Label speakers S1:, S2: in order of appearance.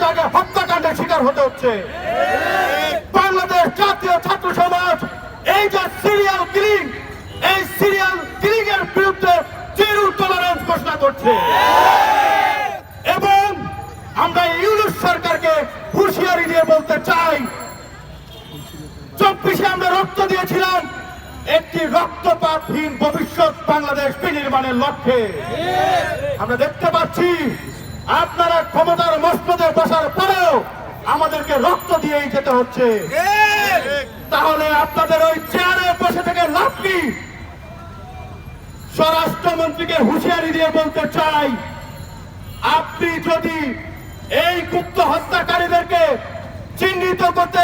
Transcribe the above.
S1: তাকে হত্যাকাণ্ডের শিকার হতে হচ্ছে। বাংলাদেশ জাতীয় ছাত্র সমাজ এই যে সিরিয়াল কিলিং, এই সিরিয়াল কিলিং এর বিরুদ্ধে জিরো টলারেন্স ঘোষণা করছে এবং আমরা ইউনূস সরকারকে হুঁশিয়ারি দিয়ে বলতে চাই, 24-এ আমরা রক্ত দিয়েছিলাম একটি রক্তপাতহীন ভবিষ্যৎ বাংলাদেশ বিনির্মাণের লক্ষ্যে। আমরা দেখতে পাচ্ছি আপনারা ক্ষমতার মসনদে বসার পরেও আমাদেরকে রক্ত দিয়েই যেতে হচ্ছে। তাহলে আপনাদের ওই চেয়ারে বসে থেকে লাভ কি? স্বরাষ্ট্রমন্ত্রীকে হুঁশিয়ারি দিয়ে বলতে চাই, আপনি যদি এই গুপ্ত হত্যাকারীদেরকে চিহ্নিত করতে